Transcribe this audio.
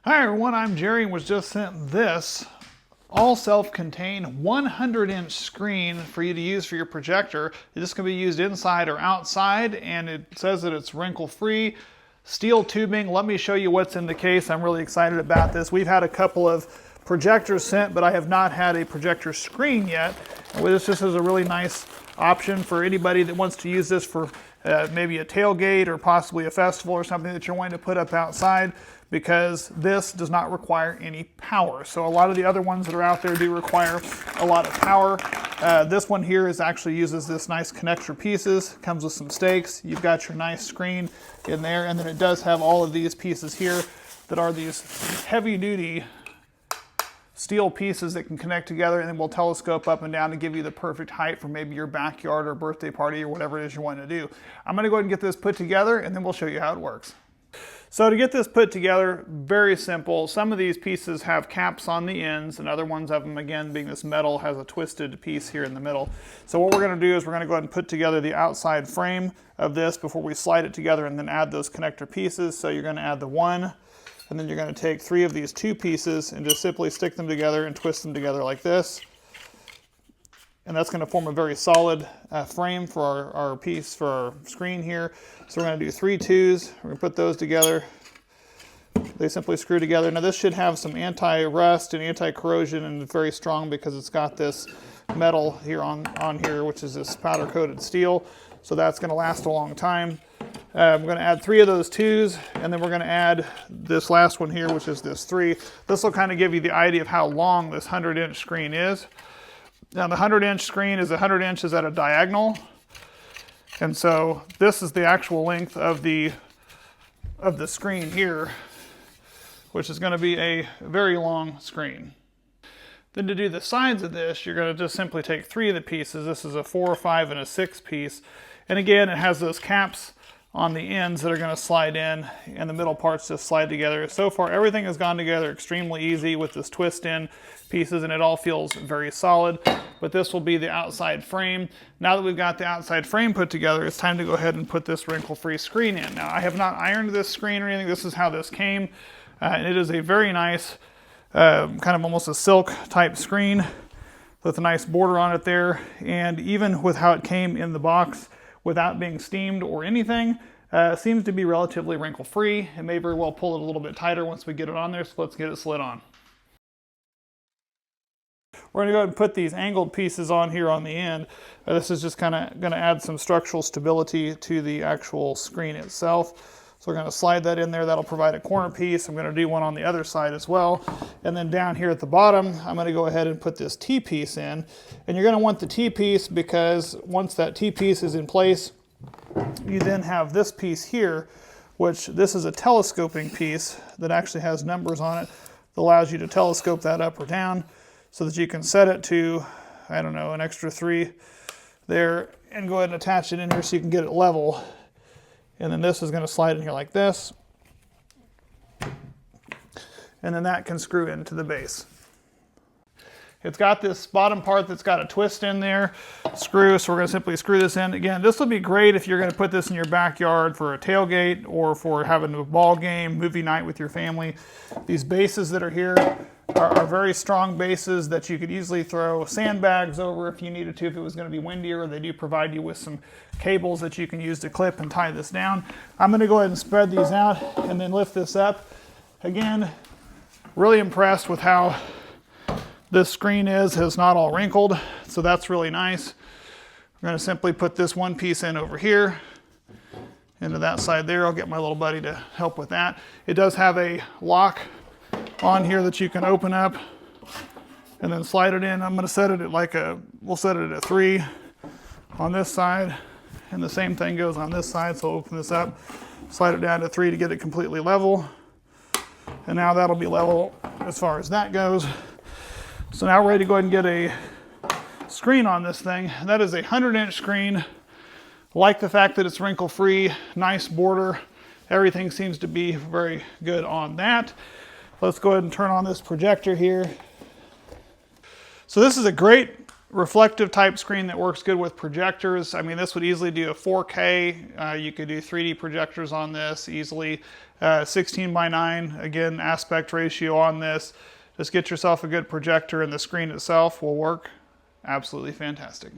Hi everyone, I'm Jerry and was just sent this all self-contained 100-inch screen for you to use for your projector. This can be used inside or outside, and it says that it's wrinkle-free. Steel tubing. Let me show you what's in the case. I'm really excited about this. We've had a couple of projectors sent, but I have not had a projector screen yet. And this just is a really nice option for anybody that wants to use this for maybe a tailgate or possibly a festival or something that you're wanting to put up outside, because this does not require any power. So a lot of the other ones that are out there do require a lot of power. This one here actually uses this nice connector pieces, comes with some stakes. You've got your nice screen in there, and then it does have all of these pieces here that are these heavy duty steel pieces that can connect together, and then will telescope up and down to give you the perfect height for maybe your backyard or birthday party or whatever it is you want to do. I'm going to go ahead and get this put together, and then we'll show you how it works. So to get this put together, very simple. Some of these pieces have caps on the ends, and other ones of them, again, being this metal, has a twisted piece here in the middle. So what we're going to do is we're going to go ahead and put together the outside frame of this before we slide it together and then add those connector pieces. So you're going to add the one, and then you're going to take 3 of these 2 pieces and just simply stick them together and twist them together like this. And that's going to form a very solid frame for our piece, for our screen here. So we're going to do 3 2s. We're going to put those together. They simply screw together. Now this should have some anti-rust and anti-corrosion, and it's very strong because it's got this metal here on here, which is this powder-coated steel. So that's going to last a long time. I'm going to add 3 of those 2s, and then we're going to add this last one here, which is this 3. This will kind of give you the idea of how long this 100-inch screen is. Now the 100-inch screen is 100 inches at a diagonal, and so this is the actual length of the screen here, which is going to be a very long screen. Then to do the sides of this, you're going to just simply take 3 of the pieces. This is a 4, 5, and a 6 piece, and again it has those caps on the ends that are going to slide in, and the middle parts just slide together. So far everything has gone together extremely easy with this twist in pieces, and it all feels very solid. But this will be the outside frame. Now that we've got the outside frame put together, it's time to go ahead and put this wrinkle-free screen in. Now I have not ironed this screen or anything. This is how this came, and it is a very nice kind of almost a silk type screen with a nice border on it there. And even with how it came in the box, without being steamed or anything, seems to be relatively wrinkle-free. It may very well pull it a little bit tighter once we get it on there, so let's get it slid on. We're going to go ahead and put these angled pieces on here on the end. This is just kind of going to add some structural stability to the actual screen itself. So we're going to slide that in there. That'll provide a corner piece. I'm going to do one on the other side as well. And then down here at the bottom, I'm going to go ahead and put this T-piece in. And you're going to want the T-piece because once that T-piece is in place, you then have this piece here, which this is a telescoping piece that actually has numbers on it that allows you to telescope that up or down so that you can set it to, I don't know, an extra 3 there, and go ahead and attach it in here so you can get it level. And then this is going to slide in here like this. And then that can screw into the base. It's got this bottom part that's got a twist in there, screw, so we're going to simply screw this in. Again, this will be great if you're going to put this in your backyard for a tailgate or for having a ball game, movie night with your family. These bases that are here are very strong bases that you could easily throw sandbags over if you needed to, if it was going to be windier. They do provide you with some cables that you can use to clip and tie this down. I'm going to go ahead and spread these out and then lift this up. Again, really impressed with how this screen is not all wrinkled, so that's really nice. We're going to simply put this one piece in over here into that side there. I'll get my little buddy to help with that. It does have a lock on here that you can open up and then slide it in. I'm going to set it at we'll set it at 3 on this side, and the same thing goes on this side. So I'll open this up, slide it down to 3 to get it completely level, and now that'll be level as far as that goes. So now we're ready to go ahead and get a screen on this thing. That is a 100-inch screen. I like the fact that it's wrinkle-free, nice border. Everything seems to be very good on that. Let's go ahead and turn on this projector here. So this is a great reflective type screen that works good with projectors. I mean, this would easily do a 4K. You could do 3D projectors on this easily. 16:9, again, aspect ratio on this. Just get yourself a good projector and the screen itself will work absolutely fantastic.